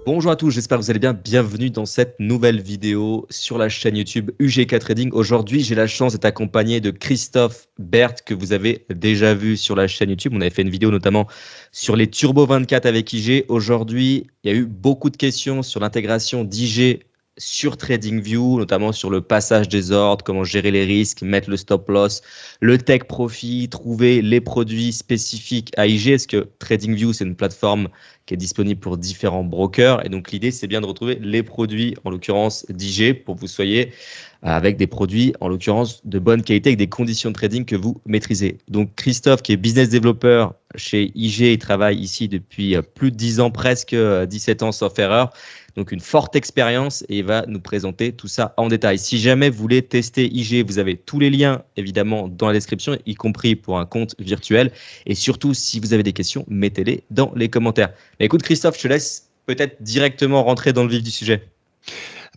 Bonjour à tous, j'espère que vous allez bien. Bienvenue dans cette nouvelle vidéo sur la chaîne YouTube UGK Trading. Aujourd'hui, j'ai la chance d'être accompagné de Christophe Berth que vous avez déjà vu sur la chaîne YouTube. On avait fait une vidéo notamment sur les Turbo 24 avec IG. Aujourd'hui, il y a eu beaucoup de questions sur l'intégration d'IG sur TradingView, notamment sur le passage des ordres, comment gérer les risques, mettre le stop loss, le take profit, trouver les produits spécifiques à IG. Est-ce que TradingView, c'est une plateforme qui est disponible pour différents brokers? Et donc, l'idée, c'est bien de retrouver les produits, en l'occurrence d'IG, pour que vous soyez avec des produits, en l'occurrence, de bonne qualité, avec des conditions de trading que vous maîtrisez. Donc, Christophe, qui est business developer chez IG, il travaille ici depuis plus de 10 ans, presque 17 ans, sauf erreur. Donc, une forte expérience et il va nous présenter tout ça en détail. Si jamais vous voulez tester IG, vous avez tous les liens, évidemment, dans la description, y compris pour un compte virtuel. Et surtout, si vous avez des questions, mettez-les dans les commentaires. Mais écoute, Christophe, je te laisse peut-être directement rentrer dans le vif du sujet.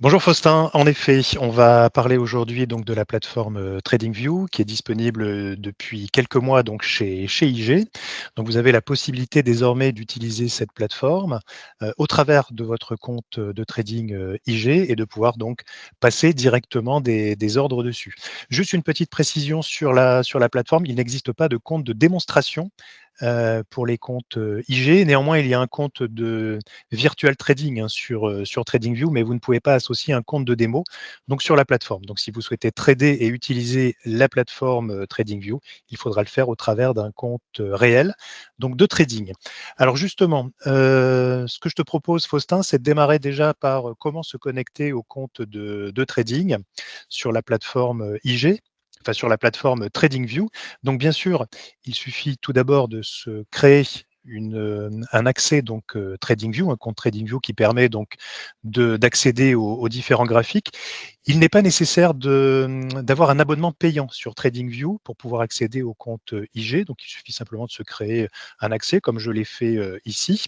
Bonjour Faustin, en effet, on va parler aujourd'hui donc de la plateforme TradingView qui est disponible depuis quelques mois donc chez IG. Donc vous avez la possibilité désormais d'utiliser cette plateforme au travers de votre compte de trading IG et de pouvoir donc passer directement des ordres dessus. Juste une petite précision sur la plateforme, il n'existe pas de compte de démonstration pour les comptes IG. Néanmoins, il y a un compte de virtual trading sur TradingView, mais vous ne pouvez pas associer un compte de démo donc sur la plateforme. Donc, si vous souhaitez trader et utiliser la plateforme TradingView, il faudra le faire au travers d'un compte réel, donc de trading. Alors justement, ce que je te propose, Faustin, c'est de démarrer déjà par comment se connecter au compte de trading sur la plateforme IG. Enfin, sur la plateforme TradingView. Donc, bien sûr, il suffit tout d'abord de se créer un accès donc TradingView, un compte TradingView qui permet donc d'accéder aux différents graphiques. Il n'est pas nécessaire d'avoir un abonnement payant sur TradingView pour pouvoir accéder au compte IG. Donc, il suffit simplement de se créer un accès, comme je l'ai fait ici.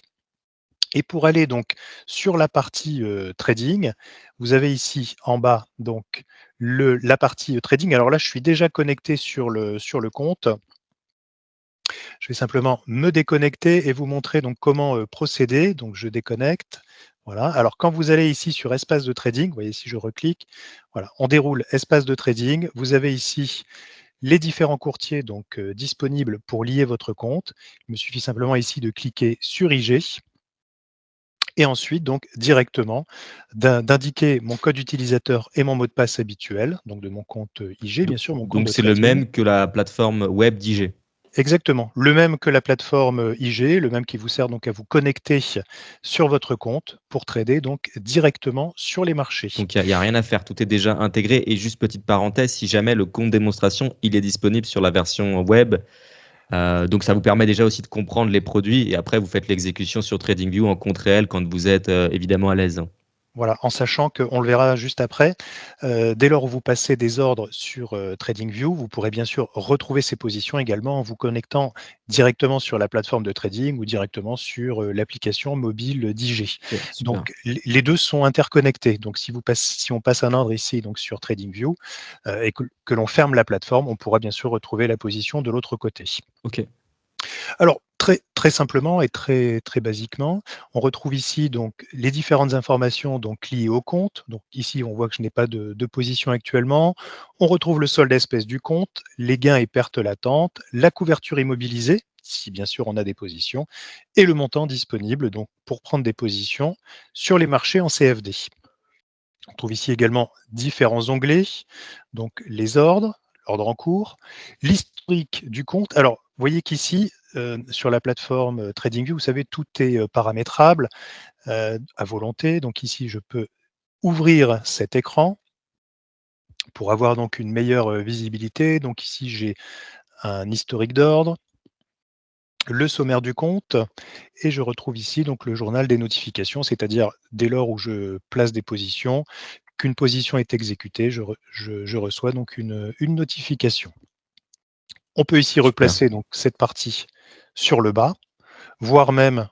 Et pour aller donc sur la partie trading, vous avez ici en bas donc la partie trading. Alors là, je suis déjà connecté sur le compte. Je vais simplement me déconnecter et vous montrer donc comment procéder. Donc je déconnecte. Voilà. Alors quand vous allez ici sur espace de trading, vous voyez si je reclique, voilà, on déroule espace de trading. Vous avez ici les différents courtiers donc disponibles pour lier votre compte. Il me suffit simplement ici de cliquer sur IG et ensuite donc directement d'indiquer mon code utilisateur et mon mot de passe habituel, donc de mon compte IG, bien sûr, mon compte Donc, de c'est le trading. même que la plateforme web d'IG. Exactement, le même que la plateforme IG, le même qui vous sert donc à vous connecter sur votre compte pour trader donc directement sur les marchés. Donc, il y a rien à faire. Tout est déjà intégré. Et juste petite parenthèse, si jamais le compte démonstration, il est disponible sur la version web. Donc, ça vous permet déjà aussi de comprendre les produits. Et après, vous faites l'exécution sur TradingView en compte réel quand vous êtes évidemment à l'aise. Voilà, en sachant qu'on le verra juste après, dès lors où vous passez des ordres sur TradingView, vous pourrez bien sûr retrouver ces positions également en vous connectant directement sur la plateforme de trading ou directement sur l'application mobile d'IG. Ok, super. Donc les deux sont interconnectés. Donc si on passe un ordre ici donc sur TradingView et que l'on ferme la plateforme, on pourra bien sûr retrouver la position de l'autre côté. Ok. Alors, très simplement et très basiquement, on retrouve ici donc les différentes informations donc liées au compte. Donc ici, on voit que je n'ai pas de position actuellement. On retrouve le solde espèce du compte, les gains et pertes latentes, la couverture immobilisée, si bien sûr on a des positions, et le montant disponible donc pour prendre des positions sur les marchés en CFD. On trouve ici également différents onglets, donc les ordres, l'ordre en cours, l'historique du compte. Alors, vous voyez qu'ici, sur la plateforme TradingView, vous savez, tout est paramétrable à volonté. Donc ici, je peux ouvrir cet écran pour avoir donc une meilleure visibilité. Donc ici, j'ai un historique d'ordre, le sommaire du compte, et je retrouve ici donc le journal des notifications, c'est-à-dire dès lors où je place des positions, qu'une position est exécutée, je reçois donc une notification. On peut ici Super. replacer donc cette partie sur le bas, voire même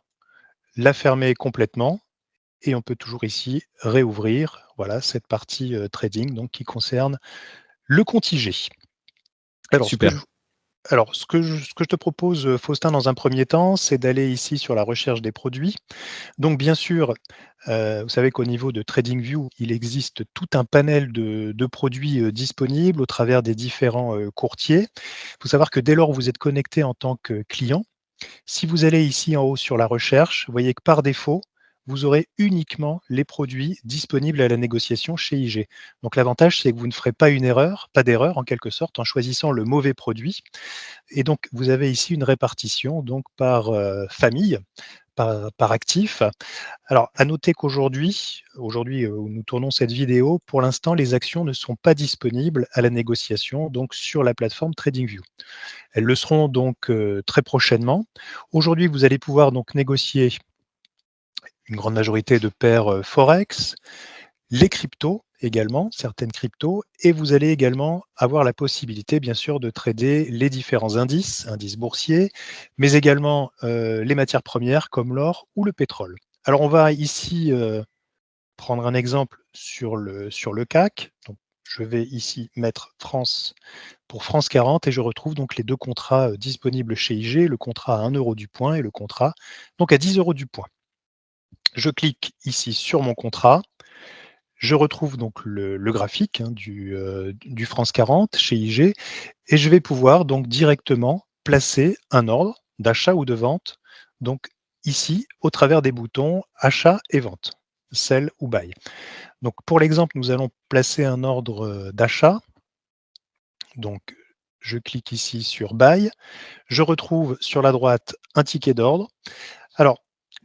la fermer complètement, et on peut toujours ici réouvrir voilà, cette partie trading donc, qui concerne le compte IG. Alors, Super. Alors, ce que je te propose, Faustin, dans un premier temps, c'est d'aller ici sur la recherche des produits. Donc bien sûr, vous savez qu'au niveau de TradingView, il existe tout un panel de produits, disponibles au travers des différents, courtiers. Il faut savoir que dès lors où vous êtes connecté en tant que client, si vous allez ici en haut sur la recherche, vous voyez que par défaut, vous aurez uniquement les produits disponibles à la négociation chez IG. Donc l'avantage, c'est que vous ne ferez pas une erreur, pas d'erreur en quelque sorte, en choisissant le mauvais produit. Et donc vous avez ici une répartition donc par, famille, par actif. Alors, à noter qu'aujourd'hui, où nous tournons cette vidéo, pour l'instant, les actions ne sont pas disponibles à la négociation, donc sur la plateforme TradingView. Elles le seront donc très prochainement. Aujourd'hui, vous allez pouvoir donc négocier une grande majorité de paires Forex, les cryptos également, certaines cryptos, et vous allez également avoir la possibilité, bien sûr, de trader les différents indices boursiers, mais également les matières premières comme l'or ou le pétrole. Alors, on va ici prendre un exemple sur le CAC. Donc, je vais ici mettre France pour France 40 et je retrouve donc les deux contrats disponibles chez IG, le contrat à 1 euro du point et le contrat donc à 10 euros du point. Je clique ici sur mon contrat. Je retrouve donc le graphique du France 40 chez IG et je vais pouvoir donc directement placer un ordre d'achat ou de vente, donc ici au travers des boutons achat et vente, sell ou buy. Donc pour l'exemple, nous allons placer un ordre d'achat. Donc je clique ici sur buy. Je retrouve sur la droite un ticket d'ordre. Alors,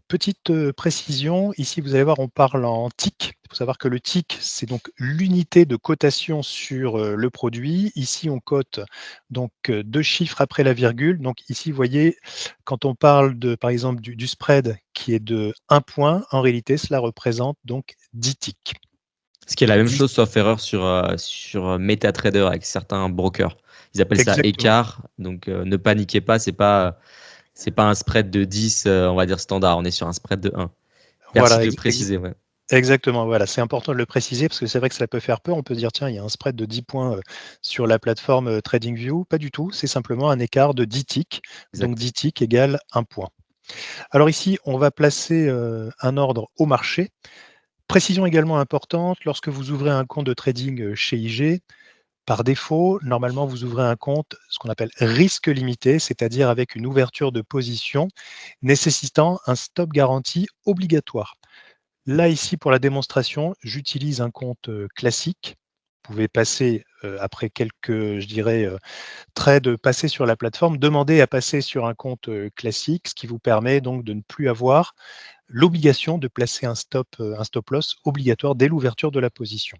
petite précision, ici vous allez voir, on parle en tick. Il faut savoir que le tick, c'est donc l'unité de cotation sur le produit. Ici, on cote donc 2 chiffres après la virgule. Donc ici, vous voyez, quand on parle de, par exemple, du spread qui est de 1 point, en réalité, cela représente donc 10 ticks. Ce qui est la même 10, chose, sauf erreur sur MetaTrader avec certains brokers. Ils appellent ça exactement. écart. Donc, ne paniquez pas, c'est pas un spread de 10, on va dire standard. On est sur un spread de 1. Merci Voilà, de le préciser. Ouais. exactement, voilà, c'est important de le préciser parce que c'est vrai que ça peut faire peur. On peut se dire, tiens, il y a un spread de 10 points sur la plateforme TradingView. Pas du tout, c'est simplement un écart de 10 ticks. Donc Exact. 10 ticks égale 1 point. Alors ici, on va placer un ordre au marché. Précision également importante, lorsque vous ouvrez un compte de trading chez IG, par défaut, normalement, vous ouvrez un compte, ce qu'on appelle risque limité, c'est-à-dire avec une ouverture de position nécessitant un stop garanti obligatoire. Là, ici, pour la démonstration, j'utilise un compte classique. Vous pouvez passer, après quelques, je dirais, trades passés sur la plateforme, demander à passer sur un compte classique, ce qui vous permet donc de ne plus avoir l'obligation de placer un stop loss obligatoire dès l'ouverture de la position.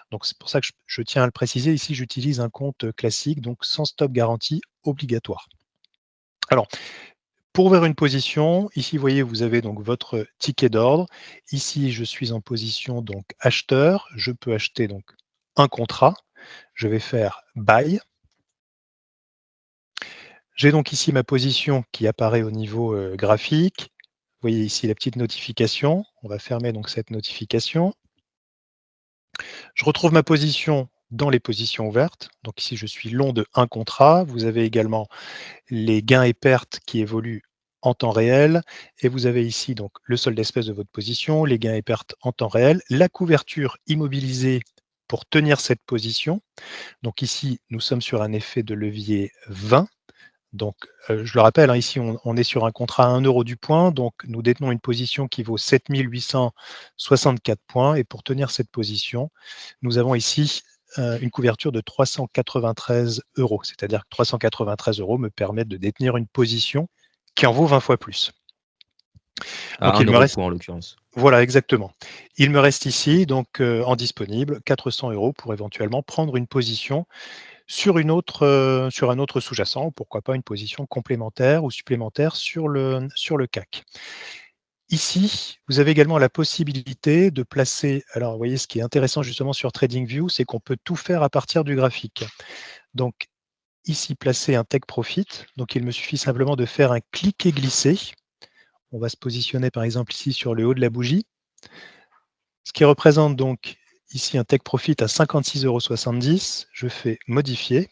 Donc c'est pour ça que je tiens à le préciser. Ici, j'utilise un compte classique, donc sans stop garantie obligatoire. Alors, pour ouvrir une position, ici, vous voyez, vous avez donc votre ticket d'ordre. Ici, je suis en position donc acheteur. Je peux acheter donc un contrat. Je vais faire buy. J'ai donc ici ma position qui apparaît au niveau graphique. Vous voyez ici la petite notification. On va fermer donc cette notification. Je retrouve ma position dans les positions ouvertes. Donc ici, je suis long de un contrat. Vous avez également les gains et pertes qui évoluent en temps réel. Et vous avez ici donc le solde d'espèce de votre position, les gains et pertes en temps réel, la couverture immobilisée pour tenir cette position. Donc ici, nous sommes sur un effet de levier 20. Donc, je le rappelle, hein, ici, on est sur un contrat à 1 euro du point. Donc, nous détenons une position qui vaut 7 864 points. Et pour tenir cette position, nous avons ici une couverture de 393 euros. C'est-à-dire que 393 euros me permettent de détenir une position qui en vaut 20 fois plus. À Donc, 1 il me euro de reste, point en l'occurrence. voilà, exactement. Il me reste ici, donc, en disponible, 400 euros pour éventuellement prendre une position sur un autre sous-jacent, ou pourquoi pas une position complémentaire ou supplémentaire sur le CAC. Ici, vous avez également la possibilité de placer, alors vous voyez ce qui est intéressant justement sur TradingView, c'est qu'on peut tout faire à partir du graphique. Donc ici, placer un take profit, donc il me suffit simplement de faire un cliquer-glisser. On va se positionner par exemple ici sur le haut de la bougie, ce qui représente donc ici un take profit à 56,70 €. Je fais modifier.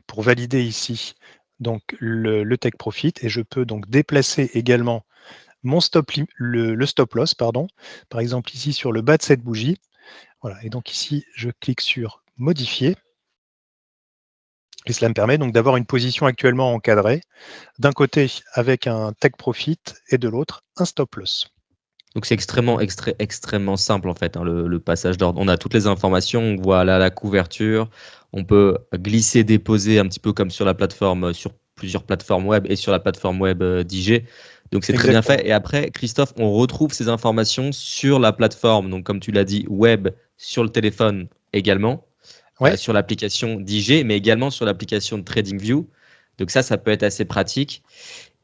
pour valider ici donc le take profit, et je peux donc déplacer également mon le stop loss, pardon, par exemple ici sur le bas de cette bougie. Voilà, et donc ici, je clique sur modifier. Et cela me permet donc d'avoir une position actuellement encadrée, d'un côté avec un take profit et de l'autre un stop loss. Donc c'est extrêmement simple en fait, hein, le passage d'ordre. On a toutes les informations, on voit là la couverture, on peut glisser, déposer un petit peu comme sur la plateforme, sur plusieurs plateformes web et sur la plateforme web d'IG. Donc c'est très bien Exactement. fait. Et après, Christophe, on retrouve ces informations sur la plateforme, donc comme tu l'as dit, web, sur le téléphone également, Ouais. sur l'application d'IG, mais également sur l'application de TradingView. Donc ça peut être assez pratique.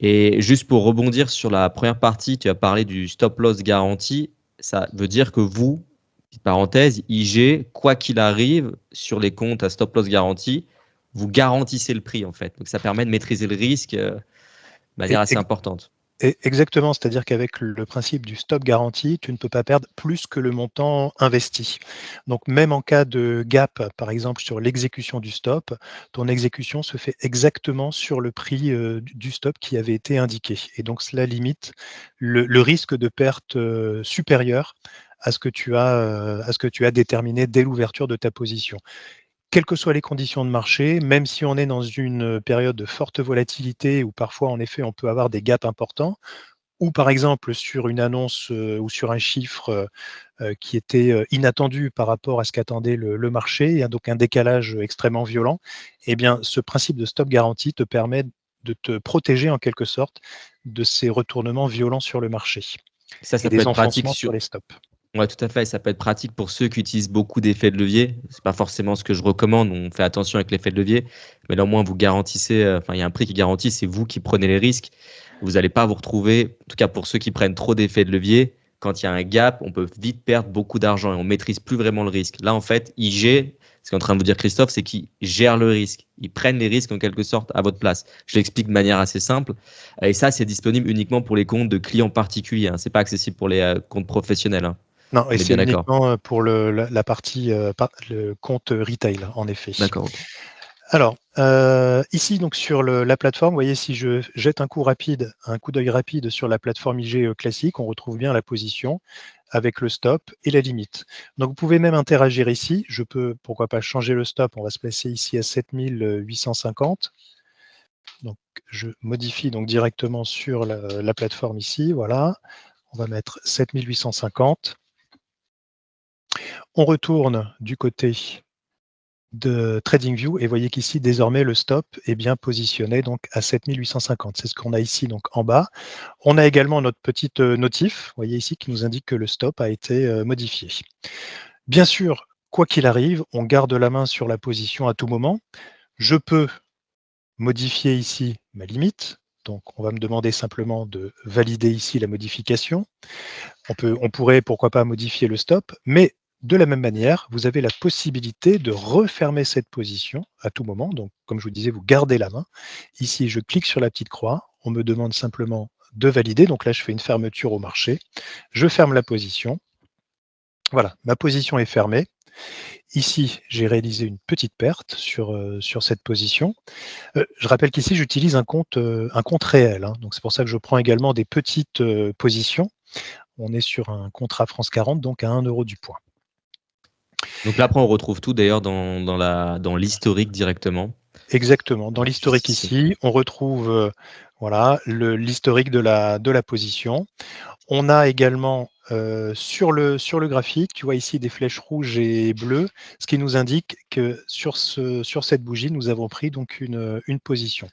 Et juste pour rebondir sur la première partie, tu as parlé du stop loss garanti. Ça veut dire que vous, petite parenthèse, IG, quoi qu'il arrive sur les comptes à stop loss garanti, vous garantissez le prix en fait. Donc ça permet de maîtriser le risque de manière Et, assez importante. exactement, c'est-à-dire qu'avec le principe du stop garanti, tu ne peux pas perdre plus que le montant investi. Donc même en cas de gap, par exemple sur l'exécution du stop, ton exécution se fait exactement sur le prix du stop qui avait été indiqué. Et donc cela limite le risque de perte supérieur à ce que tu as déterminé dès l'ouverture de ta position. Quelles que soient les conditions de marché, même si on est dans une période de forte volatilité où parfois en effet on peut avoir des gaps importants, ou par exemple sur une annonce ou sur un chiffre qui était inattendu par rapport à ce qu'attendait le marché, et donc un décalage extrêmement violent, eh bien ce principe de stop garantie te permet de te protéger en quelque sorte de ces retournements violents sur le marché et Ça peut des être pratique enfoncements sur sur. les stops. Ouais, tout à fait. Et ça peut être pratique pour ceux qui utilisent beaucoup d'effets de levier. C'est pas forcément ce que je recommande. On fait attention avec l'effet de levier. Mais là, au moins, vous garantissez, enfin, il y a un prix qui garantit, c'est vous qui prenez les risques. Vous n'allez pas vous retrouver, en tout cas pour ceux qui prennent trop d'effets de levier, quand il y a un gap, on peut vite perdre beaucoup d'argent et on maîtrise plus vraiment le risque. Là, en fait, IG, ce qu'est en train de vous dire Christophe, c'est qu'ils gèrent le risque. Ils prennent les risques en quelque sorte à votre place. Je l'explique de manière assez simple. Et ça, c'est disponible uniquement pour les comptes de clients particuliers, hein. C'est pas accessible pour les comptes professionnels, hein. Non, et On est c'est bien d'accord. uniquement pour la partie, le compte retail, en effet. D'accord, ok. Alors, ici, donc sur la plateforme, vous voyez, si je jette un coup d'œil rapide sur la plateforme IG classique, on retrouve bien la position avec le stop et la limite. Donc, vous pouvez même interagir ici. Je peux, pourquoi pas, changer le stop. On va se placer ici à 7850. Donc, je modifie donc directement sur la plateforme ici. Voilà. On va mettre 7850. On retourne du côté de TradingView et voyez qu'ici, désormais, le stop est bien positionné donc à 7850. C'est ce qu'on a ici donc en bas. On a également notre petite notif, voyez ici, qui nous indique que le stop a été modifié. Bien sûr, quoi qu'il arrive, on garde la main sur la position à tout moment. Je peux modifier ici ma limite. Donc, on va me demander simplement de valider ici la modification. On pourrait, pourquoi pas, modifier le stop, mais de la même manière, vous avez la possibilité de refermer cette position à tout moment. Donc, comme je vous disais, vous gardez la main. Ici, je clique sur la petite croix. On me demande simplement de valider. Donc là, je fais une fermeture au marché. Je ferme la position. Voilà, ma position est fermée. Ici, j'ai réalisé une petite perte sur cette position. Je rappelle qu'ici, j'utilise un compte réel, hein. Donc, c'est pour ça que je prends également des petites positions. On est sur un contrat France 40, donc à 1 euro du point. Donc là, après, on retrouve tout d'ailleurs dans l'historique directement. Exactement. Dans Juste l'historique ici. ici, on retrouve voilà, l'historique de la position. On a également sur le graphique, tu vois ici des flèches rouges et bleues, ce qui nous indique que sur cette bougie, nous avons pris donc une position.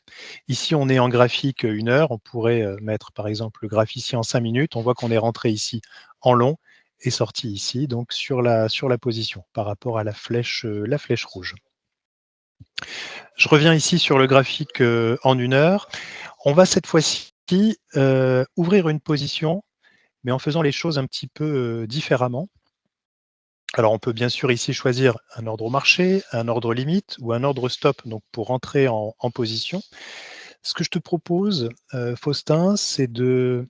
Ici, on est en graphique 1 heure. On pourrait mettre par exemple le graphe ici en 5 minutes. On voit qu'on est rentré ici en long et sorti ici donc sur la position par rapport à la flèche rouge. Je reviens ici sur le graphique en 1 heure. On va cette fois-ci ouvrir une position, mais en faisant les choses un petit peu différemment. Alors, on peut bien sûr ici choisir un ordre au marché, un ordre limite ou un ordre stop, donc pour rentrer en position. Ce que je te propose, Faustin, c'est de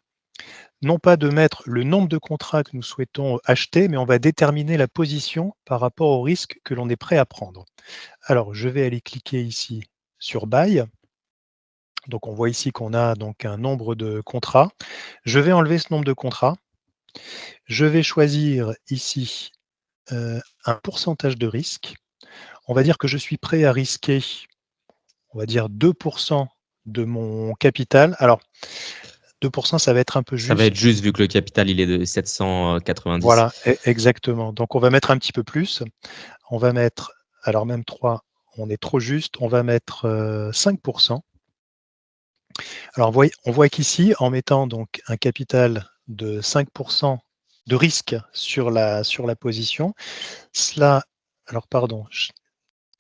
non pas de mettre le nombre de contrats que nous souhaitons acheter, mais on va déterminer la position par rapport au risque que l'on est prêt à prendre. Alors, je vais aller cliquer ici sur Buy. Donc, on voit ici qu'on a donc un nombre de contrats. Je vais enlever ce nombre de contrats. Je vais choisir ici un pourcentage de risque. On va dire que je suis prêt à risquer, on va dire 2% de mon capital. Alors, 2%, ça va être un peu Ça va être juste. juste vu que le capital il est de 790. Voilà, exactement. Donc, on va mettre un petit peu plus. On va mettre, alors même 3, on est trop juste. On va mettre 5%. Alors, on voit qu'ici, en mettant donc un capital de 5% de risque sur la position, cela, alors pardon,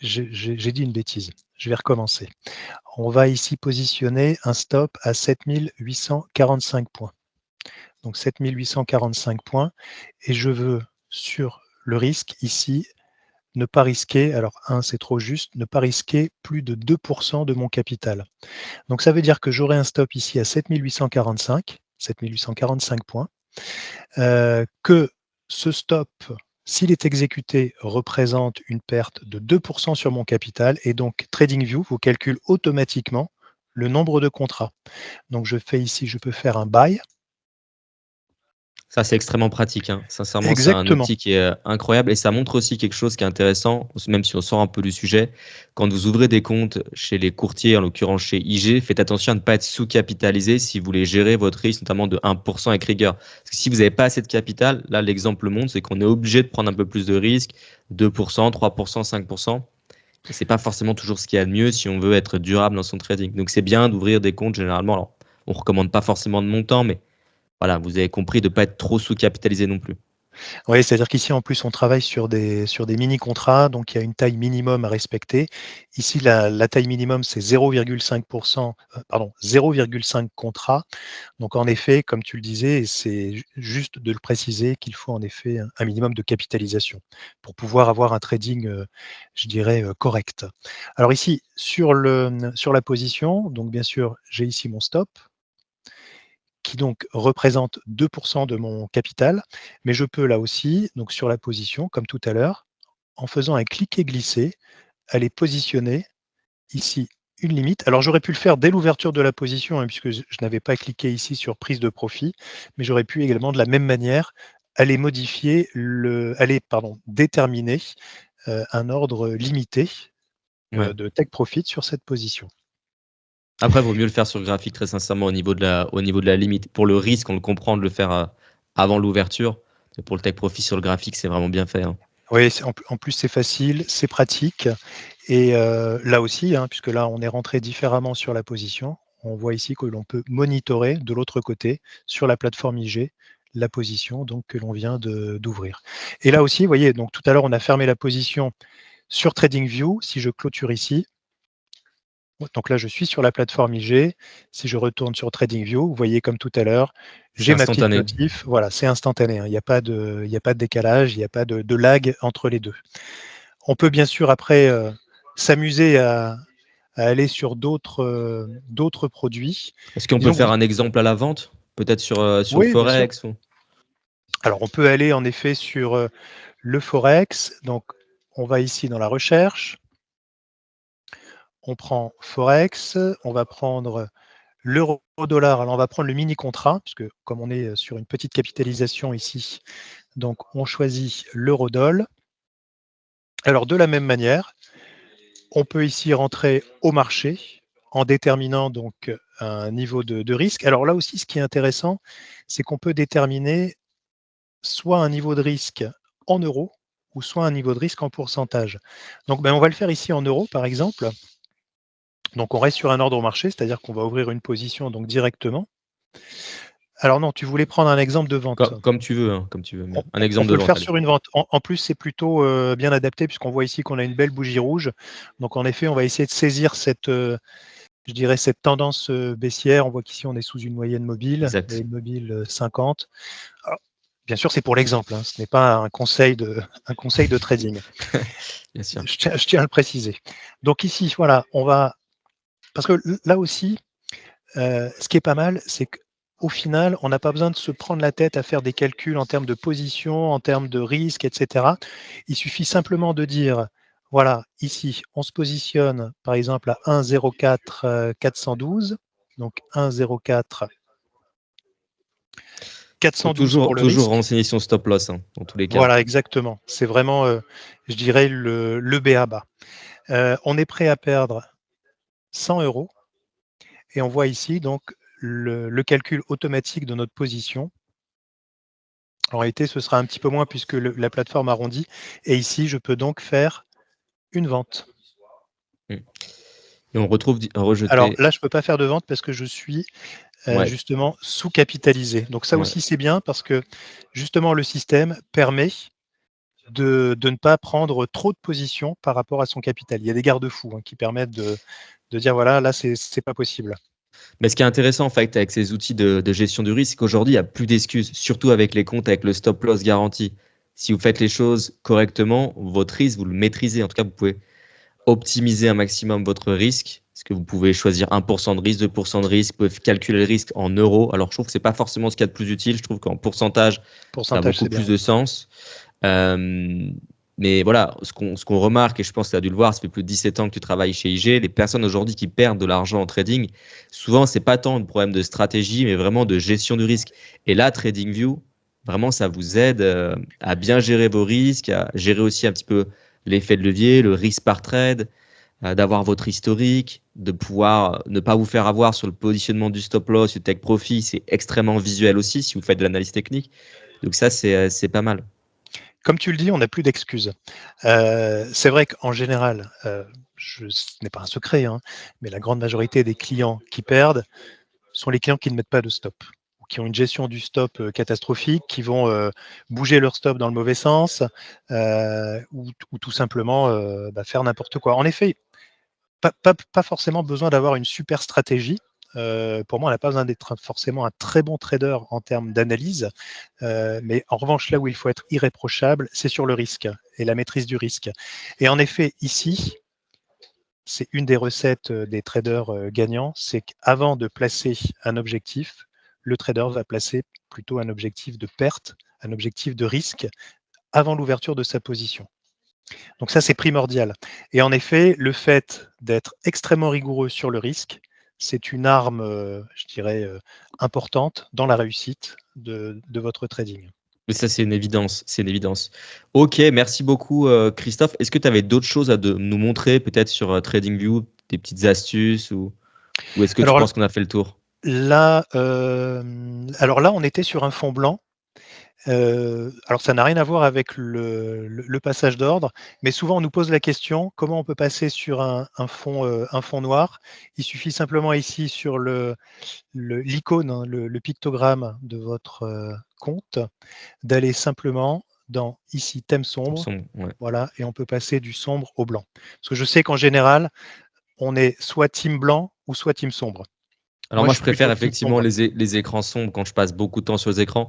j'ai dit une bêtise. Je vais recommencer. On va ici positionner un stop à 7845 points. Donc 7845 points. Et je veux, sur le risque, ici, ne pas risquer, alors 1 c'est trop juste, ne pas risquer plus de 2% de mon capital. Donc ça veut dire que j'aurai un stop ici à 7845 points, que ce stop, s'il est exécuté, représente une perte de 2% sur mon capital, et donc TradingView vous calcule automatiquement le nombre de contrats. Donc je fais ici, je peux faire un buy. Ça, c'est extrêmement pratique, hein. Sincèrement, c'est un Exactement. outil qui est incroyable et ça montre aussi quelque chose qui est intéressant, même si on sort un peu du sujet. Quand vous ouvrez des comptes chez les courtiers, en l'occurrence chez IG, faites attention à ne pas être sous-capitalisé si vous voulez gérer votre risque, notamment de 1% avec rigueur. Parce que si vous n'avez pas assez de capital, là, l'exemple montre, c'est qu'on est obligé de prendre un peu plus de risques, 2%, 3%, 5%. Et c'est pas forcément toujours ce qu'il y a de mieux si on veut être durable dans son trading. Donc, c'est bien d'ouvrir des comptes généralement. Alors, on recommande pas forcément de montant, mais voilà, vous avez compris de ne pas être trop sous-capitalisé non plus. Oui, c'est-à-dire qu'ici, en plus, on travaille sur des mini-contrats, donc il y a une taille minimum à respecter. Ici, la taille minimum, c'est 0,5%, pardon, 0,5 contrats. Donc, en effet, comme tu le disais, c'est juste de le préciser qu'il faut en effet un minimum de capitalisation pour pouvoir avoir un trading, je dirais, correct. Alors ici, sur la position, donc bien sûr, j'ai ici mon stop, qui donc représente 2% de mon capital, mais je peux là aussi, donc sur la position, comme tout à l'heure, en faisant un cliquer-glisser, aller positionner ici une limite. Alors j'aurais pu le faire dès l'ouverture de la position, hein, puisque je n'avais pas cliqué ici sur prise de profit, mais j'aurais pu également de la même manière aller modifier déterminer un ordre limité Ouais. de take profit sur cette position. Après, il vaut mieux le faire sur le graphique, très sincèrement, au niveau de la limite. Pour le risque, on le comprend de le faire avant l'ouverture. Mais pour le take profit sur le graphique, c'est vraiment bien fait, hein. Oui, en plus c'est facile, c'est pratique. Et là aussi, hein, puisque là on est rentré différemment sur la position, on voit ici que l'on peut monitorer de l'autre côté sur la plateforme IG la position donc, que l'on vient d'ouvrir. Et là aussi, vous voyez, donc tout à l'heure on a fermé la position sur TradingView. Si je clôture ici, donc là je suis sur la plateforme IG. Si je retourne sur TradingView, vous voyez comme tout à l'heure, C'est j'ai ma petite instantané. notif. Voilà, c'est instantané, hein. Il n'y a pas de décalage, il n'y a pas de lag entre les deux. On peut bien sûr après s'amuser à aller sur d'autres produits. Est-ce qu'on peut Disons que faire un exemple à la vente? Peut-être sur le oui, bien sûr. Forex ou... Alors on peut aller en effet sur le Forex. Donc on va ici dans la recherche. On prend Forex. On va prendre l'euro-dollar. Alors on va prendre le mini-contrat, puisque comme on est sur une petite capitalisation ici, donc on choisit l'euro-dollar. Alors de la même manière, on peut ici rentrer au marché en déterminant donc un niveau de risque. Alors là aussi, ce qui est intéressant, c'est qu'on peut déterminer soit un niveau de risque en euros ou soit un niveau de risque en pourcentage. Donc on va le faire ici en euros, par exemple. Donc on reste sur un ordre au marché, c'est-à-dire qu'on va ouvrir une position donc directement. Alors non, tu voulais prendre un exemple de vente. Comme tu veux, hein, comme tu veux. Mais un On exemple de peut le vente, faire allez. sur une vente. En plus, c'est plutôt bien adapté puisqu'on voit ici qu'on a une belle bougie rouge. Donc en effet, on va essayer de saisir cette, je dirais, cette tendance baissière. On voit qu'ici, on est sous une moyenne mobile, Exact. moyenne mobile 50. Alors, bien sûr, c'est pour l'exemple, hein, ce n'est pas un conseil de trading. Bien sûr. Je tiens à le préciser. Donc ici, voilà, on va... Parce que là aussi, ce qui est pas mal, c'est au final, on n'a pas besoin de se prendre la tête à faire des calculs en termes de position, en termes de risque, etc. Il suffit simplement de dire, voilà, ici, on se positionne par exemple à 1,04 412, donc 1,04 Faut 412 pour toujours, le toujours risque. renseigner son stop loss, hein, dans tous les cas. Voilà, exactement. C'est vraiment, je dirais, le b.a.-ba. On est prêt à perdre 100 € et on voit ici donc le calcul automatique de notre position. En réalité, ce sera un petit peu moins puisque la plateforme arrondit. Et ici, je peux donc faire une vente. Et on retrouve Alors rejeté. là, je ne peux pas faire de vente parce que je suis Ouais, justement sous-capitalisé. Donc ça ouais. aussi, c'est bien parce que justement, le système permet de ne pas prendre trop de positions par rapport à son capital. Il y a des garde-fous qui permettent de dire, voilà, là, c'est pas possible. Mais ce qui est intéressant en fait avec ces outils de gestion du risque, c'est qu'aujourd'hui, il n'y a plus d'excuses, surtout avec les comptes avec le stop loss garanti. Si vous faites les choses correctement, votre risque, vous le maîtrisez. En tout cas, vous pouvez optimiser un maximum votre risque, parce que vous pouvez choisir 1% de risque, 2% de risque, vous pouvez calculer le risque en euros. Alors, je trouve que ce n'est pas forcément ce qu'il y a de plus utile. Je trouve qu'en pourcentage, ça a Pourcentage, beaucoup c'est bien. plus de sens. Euh, mais voilà, ce qu'on remarque, et je pense que tu as dû le voir, ça fait plus de 17 ans que tu travailles chez IG, les personnes aujourd'hui qui perdent de l'argent en trading, souvent, c'est pas tant un problème de stratégie, mais vraiment de gestion du risque. Et là, TradingView, vraiment, ça vous aide à bien gérer vos risques, à gérer aussi un petit peu l'effet de levier, le risque par trade, d'avoir votre historique, de pouvoir ne pas vous faire avoir sur le positionnement du stop loss, du take profit. C'est extrêmement visuel aussi si vous faites de l'analyse technique. Donc ça, c'est pas mal. Comme tu le dis, on n'a plus d'excuses. C'est vrai qu'en général, ce n'est pas un secret, mais la grande majorité des clients qui perdent sont les clients qui ne mettent pas de stop, ou qui ont une gestion du stop catastrophique, qui vont bouger leur stop dans le mauvais sens, ou tout simplement faire n'importe quoi. En effet, pas forcément besoin d'avoir une super stratégie. Pour moi, on n'a pas besoin d'être forcément un très bon trader en termes d'analyse. Mais en revanche, là où il faut être irréprochable, c'est sur le risque et la maîtrise du risque. Et en effet, ici, c'est une des recettes des traders gagnants, c'est qu'avant de placer un objectif, le trader va placer plutôt un objectif de perte, un objectif de risque avant l'ouverture de sa position. Donc ça, c'est primordial. Et en effet, le fait d'être extrêmement rigoureux sur le risque, c'est une arme, je dirais, importante dans la réussite de votre trading. Mais ça, c'est une évidence. C'est une évidence. Ok, merci beaucoup, Christophe. Est-ce que tu avais d'autres choses à nous montrer, peut-être sur TradingView, des petites astuces ou est-ce que tu Alors penses qu'on a fait le tour? là, on était sur un fond blanc. Alors ça n'a rien à voir avec le passage d'ordre, mais souvent on nous pose la question, comment on peut passer sur un fond noir? Il suffit simplement ici sur l'icône, le pictogramme de votre compte, d'aller simplement dans ici thème sombre, Ouais. voilà, et on peut passer du sombre au blanc. Parce que je sais qu'en général, on est soit team blanc ou soit team sombre. Alors Moi, moi, je je suis plutôt préfère team effectivement sombre. les écrans sombres quand je passe beaucoup de temps sur les écrans.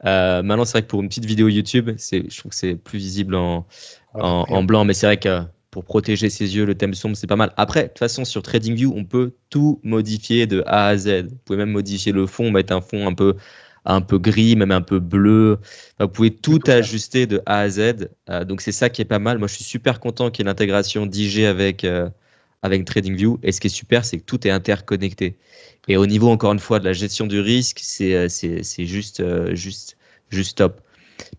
Maintenant, c'est vrai que pour une petite vidéo YouTube, je trouve que c'est plus visible Voilà. en blanc, mais c'est vrai que pour protéger ses yeux, le thème sombre, c'est pas mal. Après, de toute façon, sur TradingView, on peut tout modifier de A à Z. Vous pouvez même modifier le fond, mettre un fond un peu gris, même un peu bleu. Enfin, vous pouvez tout Plutôt bien. ajuster de A à Z. Donc, c'est ça qui est pas mal. Moi, je suis super content qu'il y ait l'intégration d'IG avec TradingView. Et ce qui est super, c'est que tout est interconnecté. Et au niveau, encore une fois, de la gestion du risque, c'est juste top.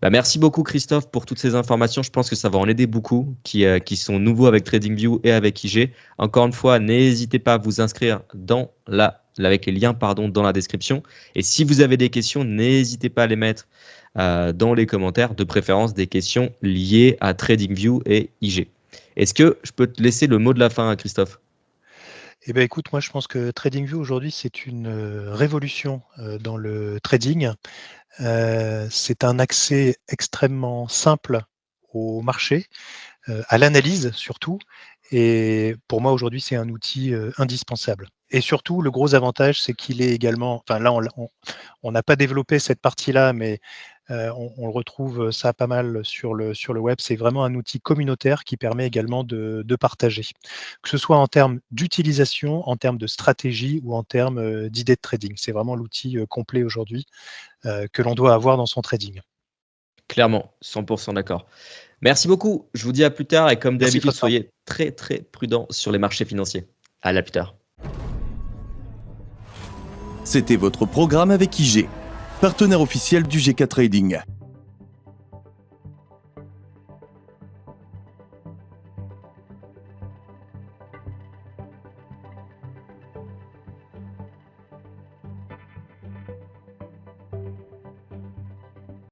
Bah, merci beaucoup, Christophe, pour toutes ces informations. Je pense que ça va en aider beaucoup qui sont nouveaux avec TradingView et avec IG. Encore une fois, n'hésitez pas à vous inscrire avec les liens dans la description. Et si vous avez des questions, n'hésitez pas à les mettre dans les commentaires, de préférence des questions liées à TradingView et IG. Est-ce que je peux te laisser le mot de la fin, Christophe? Eh bien, écoute, moi, je pense que TradingView aujourd'hui, c'est une révolution dans le trading. C'est un accès extrêmement simple au marché, à l'analyse surtout. Et pour moi, aujourd'hui, c'est un outil indispensable. Et surtout, le gros avantage, c'est qu'il est également, enfin là, on n'a pas développé cette partie-là, mais On le retrouve ça pas mal sur le web. C'est vraiment un outil communautaire qui permet également de partager, que ce soit en termes d'utilisation, en termes de stratégie ou en termes d'idées de trading. C'est vraiment l'outil complet aujourd'hui que l'on doit avoir dans son trading. Clairement, 100% d'accord. Merci beaucoup. Je vous dis à plus tard et comme Merci d'habitude, Faustin. soyez très très prudents sur les marchés financiers. À la plus tard. C'était votre programme avec IG, partenaire officiel du GK Trading.